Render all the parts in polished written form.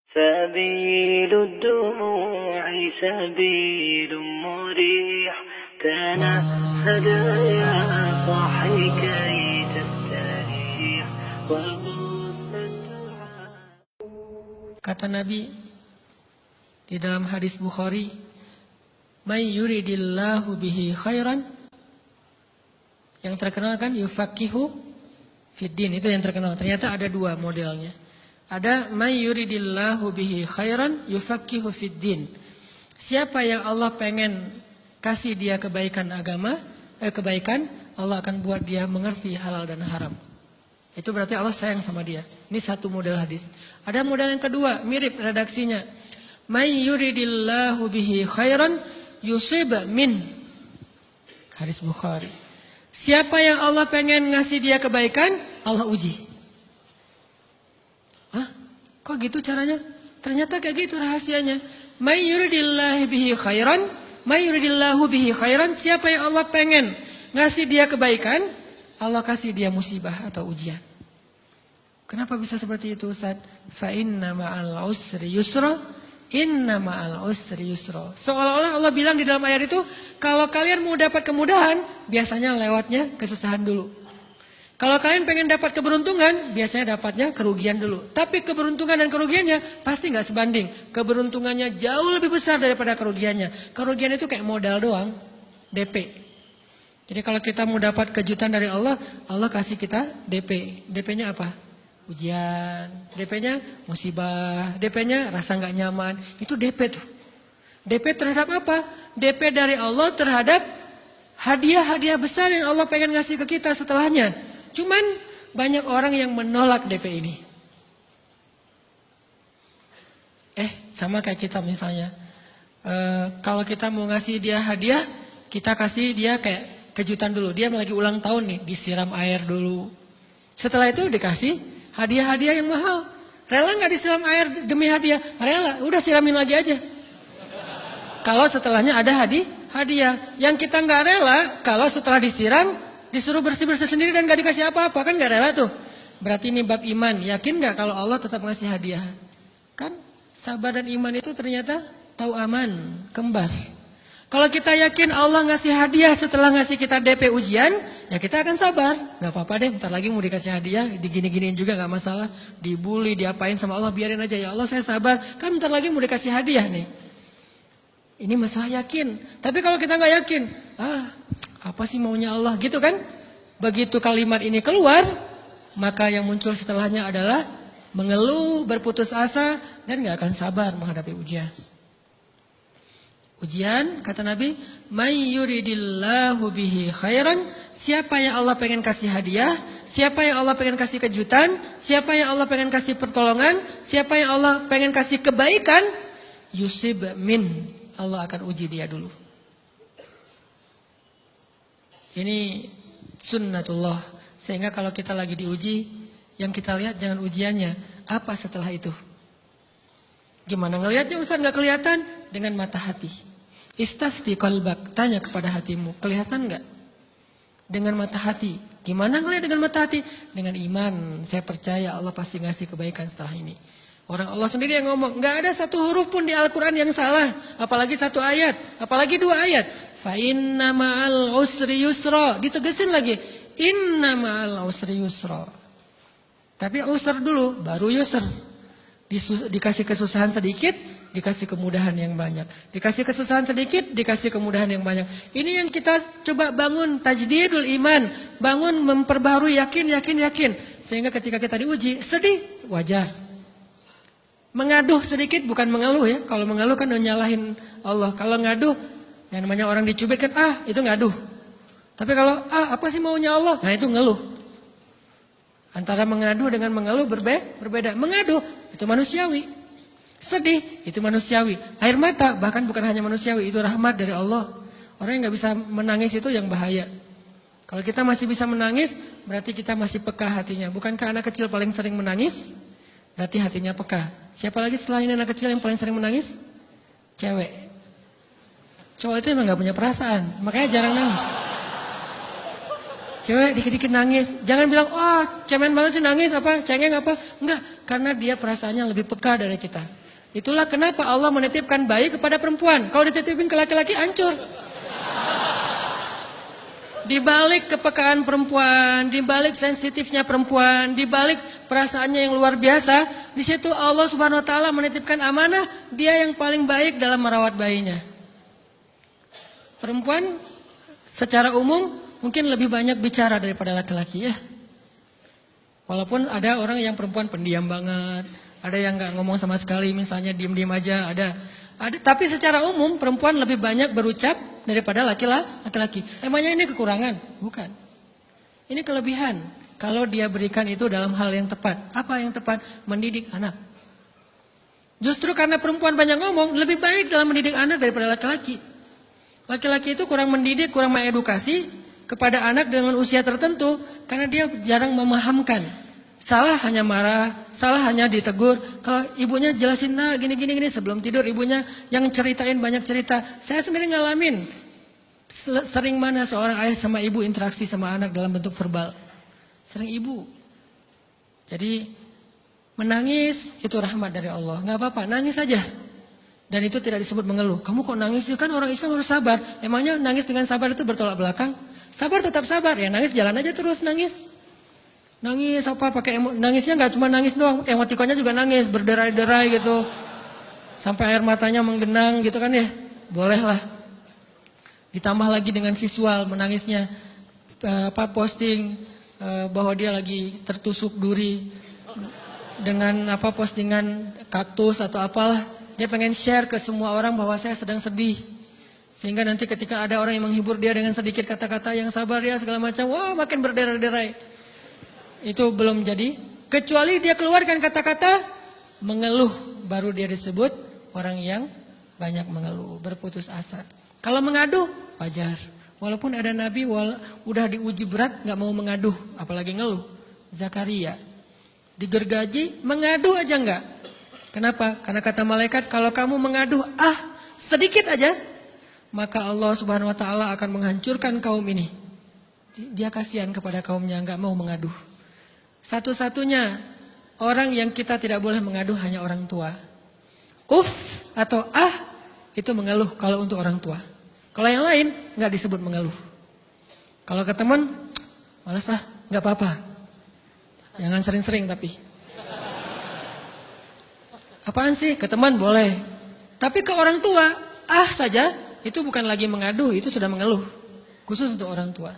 سبيل الدموع سبيل مريح تنهد يا صاحي كي تستريح وغص الدعاء. Kata Nabi di dalam hadis Bukhari, "May yuridillahu bihi khairan." Yang terkenal kan yufaqihu fiddin, itu yang terkenal. Ternyata ada dua modelnya. Ada may yuridillahu bihi khairan yufaqihu fiddin. Siapa yang Allah pengen kasih dia kebaikan agama, kebaikan, Allah akan buat dia mengerti halal dan haram. Itu berarti Allah sayang sama dia. Ini satu model hadis. Ada model yang kedua, mirip redaksinya. May yuridillahu bihi khairan yusib min. Hadis Bukhari. Siapa yang Allah pengen ngasih dia kebaikan, Allah uji. Hah? Kok gitu caranya? Ternyata kayak gitu rahasianya. May yuridillahu bihi khairan, may yuridillahu bihi khairan. Siapa yang Allah pengen ngasih dia kebaikan, Allah kasih dia musibah atau ujian. Kenapa bisa seperti itu, Ustaz? Fa inna ma'al usri yusra, inna ma'al usri yusra. Seolah-olah Allah bilang di dalam ayat itu, kalau kalian mau dapat kemudahan, biasanya lewatnya kesusahan dulu. Kalau kalian pengen dapat keberuntungan, biasanya dapatnya kerugian dulu. Tapi keberuntungan dan kerugiannya pasti nggak sebanding. Keberuntungannya jauh lebih besar daripada kerugiannya. Kerugian itu kayak modal doang, DP. Jadi kalau kita mau dapat kejutan dari Allah, Allah kasih kita DP. DP-nya apa? Ujian. DP-nya musibah. DP-nya rasa nggak nyaman. Itu DP tuh. DP terhadap apa? DP dari Allah terhadap hadiah-hadiah besar yang Allah pengen ngasih ke kita setelahnya. Cuman banyak orang yang menolak DP ini. Sama kayak kita misalnya. Kalau kita mau ngasih dia hadiah, kita kasih dia kayak kejutan dulu. Dia lagi ulang tahun nih, disiram air dulu. Setelah itu dikasih hadiah-hadiah yang mahal. Rela nggak disiram air demi hadiah? Rela, udah siramin lagi aja. Kalau setelahnya ada hadiah. Yang kita nggak rela, kalau setelah disiram, disuruh bersih-bersih sendiri dan gak dikasih apa-apa, kan gak rela tuh. Berarti ini bab iman. Yakin gak kalau Allah tetap ngasih hadiah? Kan sabar dan iman itu ternyata tahu aman, kembar. Kalau kita yakin Allah ngasih hadiah setelah ngasih kita DP ujian, ya kita akan sabar. Gak apa-apa deh, bentar lagi mau dikasih hadiah, digini-giniin juga gak masalah. Dibully, diapain sama Allah, biarin aja. Ya Allah saya sabar, kan bentar lagi mau dikasih hadiah nih. Ini masalah yakin. Tapi kalau kita gak yakin, apa sih maunya Allah gitu kan? Begitu kalimat ini keluar, maka yang muncul setelahnya adalah mengeluh, berputus asa, dan gak akan sabar menghadapi ujian. Ujian, kata Nabi, may yuridillahu bihi khairan. Siapa yang Allah pengen kasih hadiah, siapa yang Allah pengen kasih kejutan, siapa yang Allah pengen kasih pertolongan, siapa yang Allah pengen kasih kebaikan, yusib min. Allah akan uji dia dulu. Ini sunnatullah. Sehingga kalau kita lagi diuji, yang kita lihat jangan ujiannya, apa setelah itu. Gimana ngelihatnya Ustaz gak kelihatan? Dengan mata hati. Istafti qalbak, tanya kepada hatimu, kelihatan gak? Dengan mata hati. Gimana ngelihat dengan mata hati? Dengan iman, saya percaya Allah pasti ngasih kebaikan setelah ini. Orang Allah sendiri yang ngomong, gak ada satu huruf pun di Al-Quran yang salah. Apalagi satu ayat, apalagi dua ayat. Fa inna ma'al usri yusra. Ditegesin lagi. Inna ma'al usri yusra. Tapi usr dulu, baru yusr. Dikasih kesusahan sedikit, dikasih kemudahan yang banyak. Dikasih kesusahan sedikit, dikasih kemudahan yang banyak. Ini yang kita coba bangun tajdidul iman. Bangun memperbaharui yakin. Sehingga ketika kita diuji, sedih, wajar. Mengaduh sedikit bukan mengeluh ya. Kalau mengeluh kan nyalahin Allah. Kalau ngaduh, yang namanya orang dicubit kan, itu ngaduh. Tapi kalau, apa sih maunya Allah? Nah itu ngeluh. Antara mengaduh dengan mengeluh berbeda. Mengaduh, itu manusiawi. Sedih, itu manusiawi. Air mata, bahkan bukan hanya manusiawi, itu rahmat dari Allah. Orang yang gak bisa menangis itu yang bahaya. Kalau kita masih bisa menangis, berarti kita masih peka hatinya. Bukankah anak kecil paling sering menangis? Berarti hatinya peka. Siapa lagi selain anak kecil yang paling sering menangis? Cewek. Cowok itu emang gak punya perasaan. Makanya jarang nangis. Cewek dikit-dikit nangis. Jangan bilang, cemen banget sih nangis apa, cengeng apa. Enggak, karena dia perasaannya lebih peka dari kita. Itulah kenapa Allah menitipkan bayi kepada perempuan. Kalau dititipin ke laki-laki hancur. Di balik kepekaan perempuan, di balik sensitifnya perempuan, di balik perasaannya yang luar biasa, di situ Allah Subhanahu wa taala menitipkan amanah, dia yang paling baik dalam merawat bayinya. Perempuan secara umum mungkin lebih banyak bicara daripada laki-laki ya. Walaupun ada orang yang perempuan pendiam banget, ada yang nggak ngomong sama sekali, misalnya diem-diem aja, ada. Tapi secara umum perempuan lebih banyak berucap daripada laki-laki. Emangnya ini kekurangan? Bukan. Ini kelebihan. Kalau dia berikan itu dalam hal yang tepat. Apa yang tepat? Mendidik anak. Justru karena perempuan banyak ngomong, lebih baik dalam mendidik anak daripada laki-laki. Laki-laki itu kurang mendidik, kurang mengedukasi kepada anak dengan usia tertentu karena dia jarang memahamkan. Salah hanya marah, salah hanya ditegur. Kalau ibunya jelasin, nah gini sebelum tidur ibunya yang ceritain banyak cerita. Saya sendiri ngalamin. Sering mana seorang ayah sama ibu interaksi sama anak dalam bentuk verbal. Sering ibu. Jadi menangis itu rahmat dari Allah. Gak apa-apa, nangis saja. Dan itu tidak disebut mengeluh. Kamu kok nangis? Kan orang Islam harus sabar. Emangnya nangis dengan sabar itu bertolak belakang? Sabar tetap sabar. Ya nangis jalan aja terus nangis. Nangis apa pakai nangisnya nggak cuma nangis doang, emotikonnya juga nangis, berderai-derai gitu. Sampai air matanya menggenang gitu kan ya. Boleh lah. Ditambah lagi dengan visual menangisnya posting bahwa dia lagi tertusuk duri dengan postingan kaktus atau apalah. Dia pengen share ke semua orang bahwa saya sedang sedih. Sehingga nanti ketika ada orang yang menghibur dia dengan sedikit kata-kata yang sabar ya segala macam, wah makin berderai-derai. Itu belum jadi. Kecuali dia keluarkan kata-kata mengeluh, baru dia disebut orang yang banyak mengeluh, berputus asa. Kalau mengadu, wajar. Walaupun ada nabi udah diuji berat gak mau mengaduh, apalagi ngeluh. Zakaria digergaji, mengadu aja enggak. Kenapa? Karena kata malaikat, kalau kamu mengaduh sedikit aja, maka Allah Subhanahu wa taala akan menghancurkan kaum ini. Dia kasihan kepada kaumnya, enggak mau mengaduh. Satu-satunya orang yang kita tidak boleh mengaduh hanya orang tua. Atau itu mengeluh kalau untuk orang tua. Kalau yang lain nggak disebut mengeluh. Kalau ke teman, malas nggak apa-apa. Jangan sering-sering tapi. Apaan sih? Ke teman boleh. Tapi ke orang tua, saja itu bukan lagi mengadu, itu sudah mengeluh. Khusus untuk orang tua.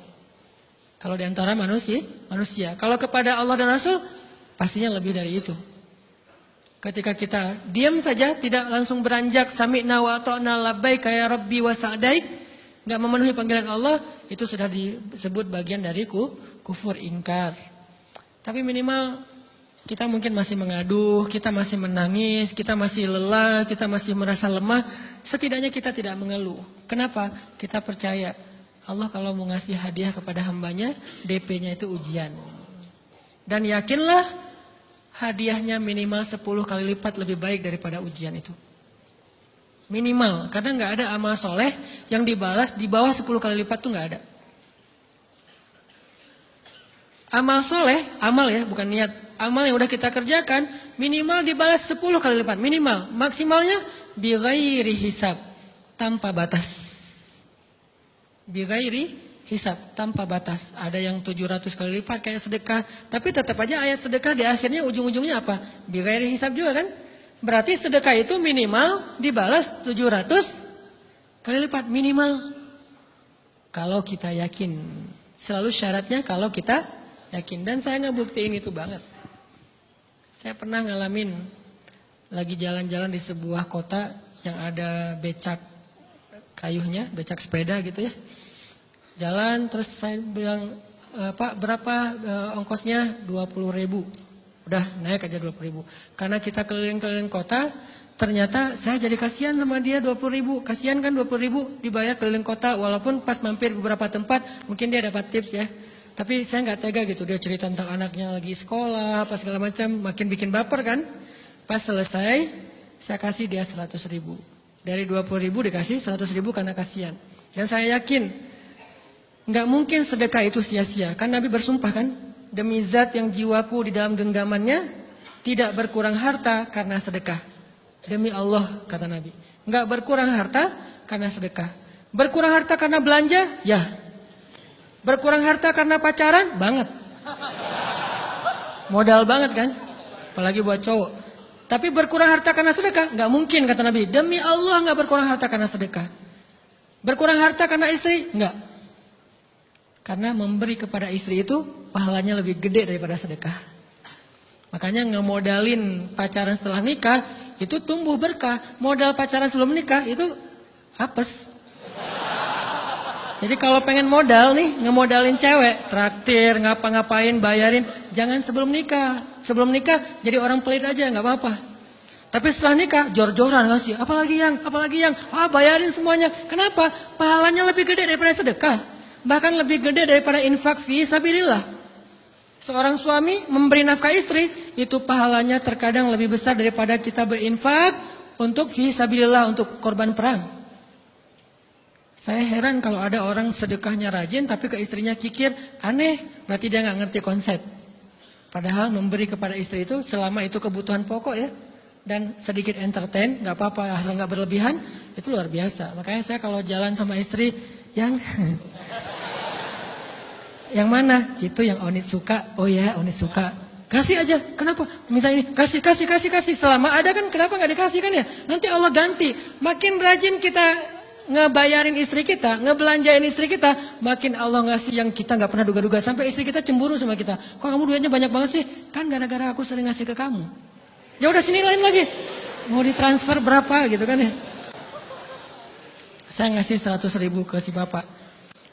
Kalau di antara manusia. Kalau kepada Allah dan Rasul, pastinya lebih dari itu. Ketika kita diam saja, tidak langsung beranjak, sami'na wa ata'na labbaika ya rabbi wa sa'daik, nggak memenuhi panggilan Allah, itu sudah disebut bagian dari kufur ingkar. Tapi minimal kita mungkin masih mengaduh, kita masih menangis, kita masih lelah, kita masih merasa lemah. Setidaknya kita tidak mengeluh. Kenapa? Kita percaya Allah kalau mau ngasih hadiah kepada hambanya, DP-nya itu ujian. Dan yakinlah hadiahnya minimal 10 kali lipat lebih baik daripada ujian itu. Minimal, karena nggak ada amal soleh yang dibalas di bawah 10 kali lipat tuh nggak ada. Amal soleh, amal ya bukan niat. Amal yang udah kita kerjakan minimal dibalas 10 kali lipat. Minimal, maksimalnya bighairi hisab, tanpa batas. Bighairi hisab, tanpa batas. Ada yang 700 kali lipat kayak sedekah. Tapi tetap aja ayat sedekah di akhirnya ujung-ujungnya apa? Bighairi hisab juga kan? Berarti sedekah itu minimal dibalas 700 kali lipat. Minimal. Kalau kita yakin. Selalu syaratnya kalau kita yakin. Dan saya ngebuktiin itu banget. Saya pernah ngalamin lagi jalan-jalan di sebuah kota yang ada becak kayuhnya, becak sepeda gitu ya. Jalan terus saya bilang, Pak berapa ongkosnya? 20.000. Udah naik aja 20.000. Karena kita keliling-keliling kota, ternyata saya jadi kasihan sama dia 20.000. Kasihan kan 20.000 dibayar keliling kota, walaupun pas mampir beberapa tempat mungkin dia dapat tips ya. Tapi saya nggak tega gitu, dia cerita tentang anaknya lagi sekolah, apa segala macam, makin bikin baper kan. Pas selesai, saya kasih dia 100.000. Dari 20.000 dikasih 100.000 karena kasihan. Dan saya yakin, nggak mungkin sedekah itu sia-sia. Kan Nabi bersumpah kan, demi zat yang jiwaku di dalam genggamannya, tidak berkurang harta karena sedekah. Demi Allah, kata Nabi. Enggak berkurang harta karena sedekah. Berkurang harta karena belanja? Ya. Berkurang harta karena pacaran? Banget. Modal banget kan? Apalagi buat cowok. Tapi berkurang harta karena sedekah? Enggak mungkin, kata Nabi. Demi Allah enggak berkurang harta karena sedekah. Berkurang harta karena istri? Enggak. Karena memberi kepada istri itu pahalanya lebih gede daripada sedekah. Makanya ngemodalin pacaran setelah nikah itu tumbuh berkah. Modal pacaran sebelum nikah itu apes. Jadi kalau pengen modal nih, ngemodalin cewek, traktir, ngapa-ngapain, bayarin, jangan sebelum nikah. Sebelum nikah jadi orang pelit aja, nggak apa-apa. Tapi setelah nikah, jor-joran ngasih, apalagi yang, bayarin semuanya. Kenapa? Pahalanya lebih gede daripada sedekah. Bahkan lebih gede daripada infak fi sabilillah. Seorang suami memberi nafkah istri, itu pahalanya terkadang lebih besar daripada kita berinfak untuk fi sabilillah, untuk korban perang. Saya heran kalau ada orang sedekahnya rajin tapi ke istrinya kikir, aneh, berarti dia nggak ngerti konsep. Padahal memberi kepada istri itu selama itu kebutuhan pokok ya, dan sedikit entertain, nggak apa-apa asal nggak berlebihan, itu luar biasa. Makanya saya kalau jalan sama istri yang yang mana? Itu yang Onit suka. Oh ya, Onit suka. Kasih aja. Kenapa? Minta ini. Kasih. Selama ada kan kenapa nggak dikasih kan ya? Nanti Allah ganti. Makin rajin kita ngebayarin istri kita, ngebelanjain istri kita, makin Allah ngasih yang kita nggak pernah duga-duga. Sampai istri kita cemburu sama kita. Kok kamu duitnya banyak banget sih? Kan gara-gara aku sering ngasih ke kamu. Ya udah sini lain lagi. Mau ditransfer berapa gitu kan ya? Saya ngasih 100.000 ke si bapak.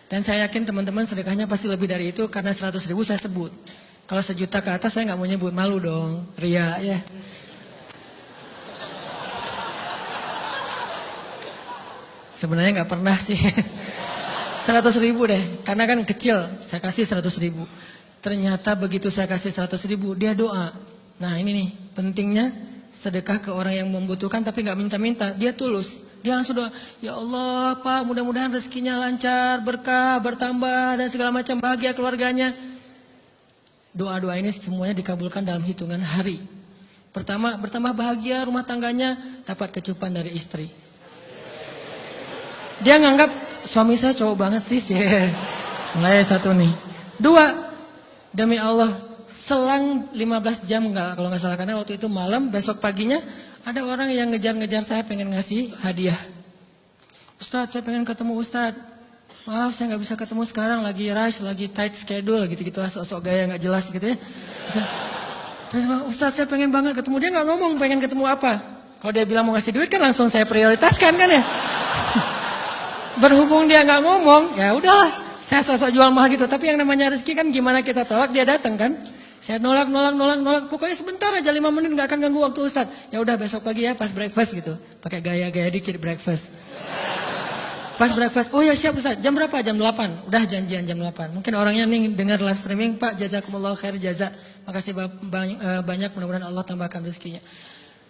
Dan saya yakin teman-teman sedekahnya pasti lebih dari itu karena 100.000 saya sebut. Kalau 1 juta ke atas saya nggak mau nyebut, malu dong, ria ya. Sebenarnya nggak pernah sih. 100.000 deh, karena kan kecil, saya kasih 100.000. Ternyata begitu saya kasih 100.000, dia doa. Nah ini nih pentingnya sedekah ke orang yang membutuhkan tapi nggak minta-minta, dia tulus. Dia langsung doa, ya Allah Pak mudah-mudahan rezekinya lancar, berkah, bertambah dan segala macam, bahagia keluarganya. Doa-doa ini semuanya dikabulkan dalam hitungan hari. Pertama, bertambah bahagia rumah tangganya, dapat kecupan dari istri. Dia nganggap suami saya cowok banget sih. Mulai 1 nih. 2, demi Allah selang 15 jam kalau nggak salah, karena waktu itu malam, besok paginya ada orang yang ngejar-ngejar saya pengen ngasih hadiah. Ustadz, saya pengen ketemu Ustadz. Maaf, saya nggak bisa ketemu sekarang, lagi rush, lagi tight schedule, gitu-gitulah, sosok gaya nggak jelas gitu ya. Terus Ustadz, saya pengen banget ketemu. Dia nggak ngomong pengen ketemu apa. Kalau dia bilang mau ngasih duit kan langsung saya prioritaskan kan ya. Berhubung dia nggak ngomong, ya udahlah, saya sosok jual mahal gitu. Tapi yang namanya rezeki kan gimana kita tolak, dia datang kan. Saya nolak. Pokoknya sebentar aja 5 menit nggak akan ganggu waktu Ustadz. Ya udah besok pagi ya pas breakfast gitu. Pakai gaya-gaya dikit breakfast. Pas breakfast, oh ya siap Ustadz. Jam berapa? Jam 8. Udah janjian jam 8. Mungkin orangnya nih dengar live streaming, Pak jazakumullah khair jaza. Makasih banyak, mudah-mudahan Allah tambahkan rezekinya.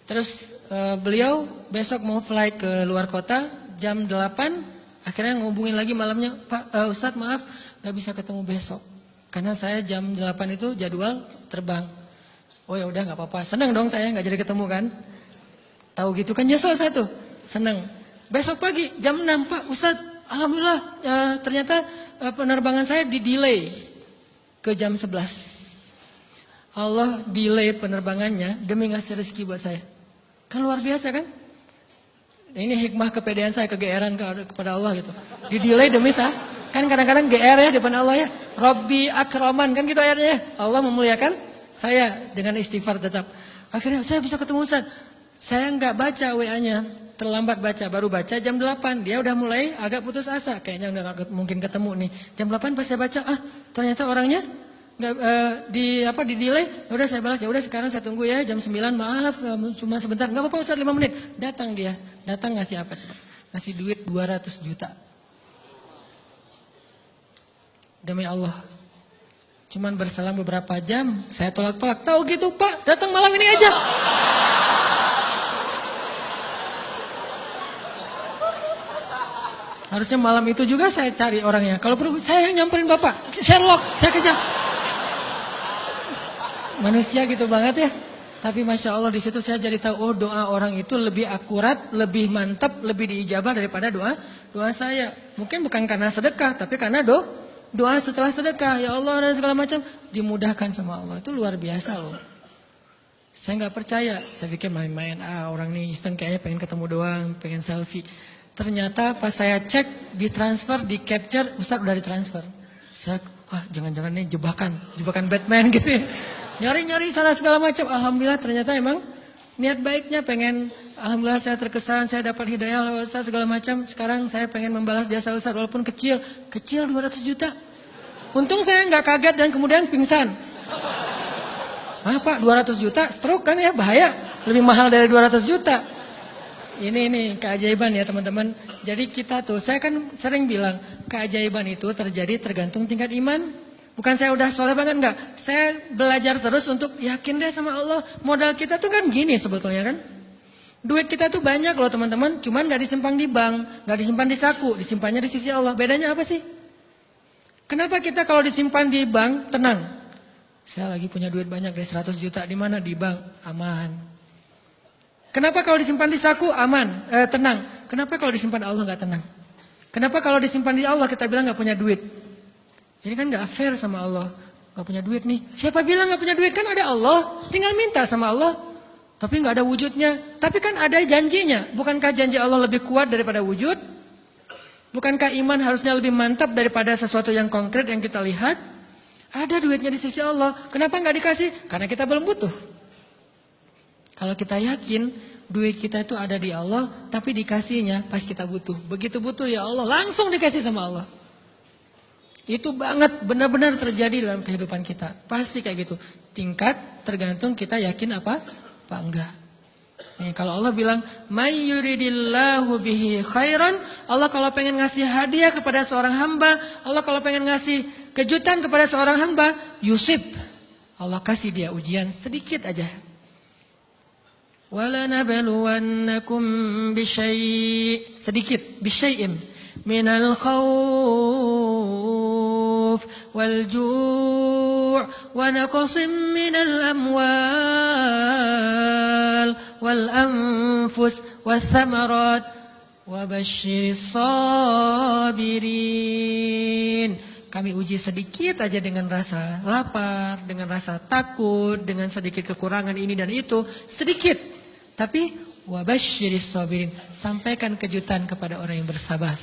Terus beliau besok mau flight ke luar kota jam 8. Akhirnya ngubungin lagi malamnya, Pak Ustadz maaf nggak bisa ketemu besok. Karena saya jam 8 itu jadwal terbang. Oh ya udah nggak apa-apa. Senang dong saya nggak jadi ketemu kan. Tahu gitu kan nyesel saya tuh. Senang. Besok pagi jam 6 Pak Ustadz. Alhamdulillah ternyata penerbangan saya di-delay ke jam 11. Allah delay penerbangannya demi ngasih rezeki buat saya. Kan luar biasa kan. Ini hikmah kepedean saya, kegeeran kepada Allah gitu. Di-delay demi saya. Kan kadang-kadang GR ya depan Allah ya. Rabbi akraman kan gitu ayatnya. Allah memuliakan saya dengan istighfar tetap. Akhirnya saya bisa ketemu Ustaz. Saya nggak baca WA-nya. Terlambat baca. Baru baca jam 8. Dia udah mulai agak putus asa. Kayaknya udah gak mungkin ketemu nih. Jam 8 pas saya baca. Ternyata orangnya nggak di delay. Ya udah saya balas. Ya udah sekarang saya tunggu ya jam 9. Maaf cuma sebentar. Nggak apa-apa Ustaz 5 menit. Datang dia. Datang ngasih apa coba? Ngasih duit 200 juta. Demi Allah. Cuman berselang beberapa jam, saya tolak-tolak. Tahu gitu Pak, datang malam ini aja. Harusnya malam itu juga saya cari orangnya. Kalau perlu saya yang nyamperin Bapak. Sherlock, saya kejar. Manusia gitu banget ya. Tapi Masya Allah di situ saya jadi tahu, oh doa orang itu lebih akurat, lebih mantap, lebih diijabah daripada doa saya. Mungkin bukan karena sedekah, tapi karena doa setelah sedekah. Ya Allah dan segala macam dimudahkan sama Allah. Itu luar biasa loh. Saya nggak percaya, saya pikir main-main. Orang ini iseng kayaknya pengen ketemu doang, pengen selfie. Ternyata pas saya cek, ditransfer, di capture, Ustadz udah ditransfer. Saya, jangan-jangan ini jebakan Batman gitu ya. Nyari-nyari sana segala macam. Alhamdulillah ternyata emang niat baiknya pengen, alhamdulillah saya terkesan, saya dapat hidayah lewat Ustaz segala macam. Sekarang saya pengen membalas jasa Ustaz walaupun kecil 200 juta. Untung saya nggak kaget dan kemudian pingsan. Pak 200 juta stroke kan ya, bahaya. Lebih mahal dari 200 juta. Ini keajaiban ya teman-teman. Jadi kita tuh, saya kan sering bilang keajaiban itu terjadi tergantung tingkat iman. Bukan saya udah soleh banget, enggak. Saya belajar terus untuk yakin deh sama Allah. Modal kita tuh kan gini sebetulnya kan. Duit kita tuh banyak loh teman-teman. Cuman gak disimpan di bank, gak disimpan di saku. Disimpannya di sisi Allah. Bedanya apa sih? Kenapa kita kalau disimpan di bank tenang? Saya lagi punya duit banyak dari 100 juta. Di mana? Di bank. Aman. Kenapa kalau disimpan di saku? Aman. Tenang. Kenapa kalau disimpan Allah gak tenang? Kenapa kalau disimpan di Allah kita bilang gak punya duit? Ini kan gak fair sama Allah. Gak punya duit nih. Siapa bilang gak punya duit? Kan ada Allah. Tinggal minta sama Allah. Tapi gak ada wujudnya. Tapi kan ada janjinya. Bukankah janji Allah lebih kuat daripada wujud? Bukankah iman harusnya lebih mantap daripada sesuatu yang konkret yang kita lihat? Ada duitnya di sisi Allah. Kenapa gak dikasih? Karena kita belum butuh. Kalau kita yakin duit kita itu ada di Allah. Tapi dikasihnya pas kita butuh. Begitu butuh ya Allah langsung dikasih sama Allah. Itu banget benar-benar terjadi dalam kehidupan kita. Pasti kayak gitu. Tingkat tergantung kita yakin apa enggak. Nih, kalau Allah bilang, "May yuridillahu bihi khairan", Allah kalau pengen ngasih hadiah kepada seorang hamba, Allah kalau pengen ngasih kejutan kepada seorang hamba, yusib. Allah kasih dia ujian sedikit aja. وَلَنَبْلُوَنَّكُمْ بِشَيْءٍ sedikit, bisyai'in minal khawf wal ju' wa naqsim minal amwal wal anfus wath thamarat wa basyiris sabirin. Kami uji sedikit aja dengan rasa lapar, dengan rasa takut, dengan sedikit kekurangan ini dan itu, sedikit. Tapi wabasyiris sabirin, sampaikan kejutan kepada orang yang bersabar.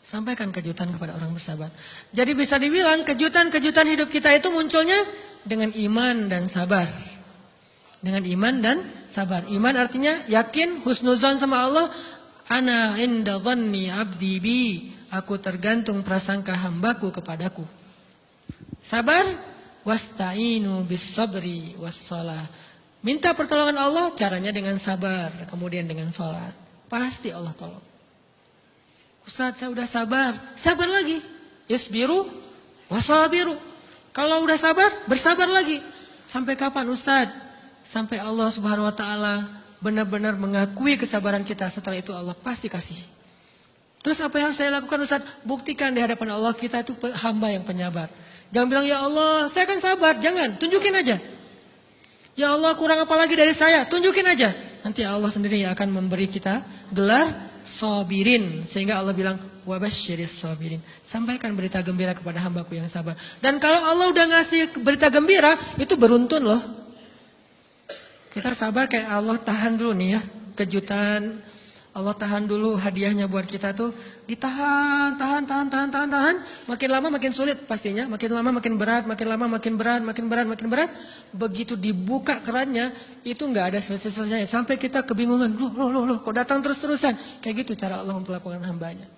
Sampaikan kejutan kepada orang bersabar. Jadi bisa dibilang kejutan-kejutan hidup kita itu munculnya dengan iman dan sabar. Dengan iman dan sabar. Iman artinya yakin, husnuzon sama Allah. Ana inda dhanni abdi bi. Aku tergantung prasangka hambaku kepadaku. Sabar, wasta'inu bis sabri was shalah. Minta pertolongan Allah, caranya dengan sabar, kemudian dengan sholat. Pasti Allah tolong. Ustaz, saya udah sabar. Sabar lagi. Isbiru wasabiru. Kalau udah sabar, bersabar lagi. Sampai kapan Ustaz? Sampai Allah Subhanahu wa taala benar-benar mengakui kesabaran kita. Setelah itu Allah pasti kasih. Terus apa yang saya lakukan Ustaz? Buktikan di hadapan Allah kita itu hamba yang penyabar. Jangan bilang ya Allah, saya kan sabar. Jangan, tunjukin aja. Ya Allah, kurang apa lagi dari saya? Tunjukin aja. Nanti Allah sendiri yang akan memberi kita gelar sabirin. Sehingga Allah bilang, wabasyiris sabirin. Sampaikan berita gembira kepada hambaku yang sabar. Dan kalau Allah udah ngasih berita gembira, itu beruntun loh. Kita sabar kayak Allah tahan dulu nih ya. Kejutan, Allah tahan dulu hadiahnya buat kita tuh. Ditahan, tahan. Makin lama makin sulit pastinya. Makin lama makin berat, makin lama makin berat, makin berat. Begitu dibuka kerannya, itu nggak ada selesai-selesainya. Sampai kita kebingungan, loh, kok datang terus-terusan. Kayak gitu cara Allah memperlakukan hambanya.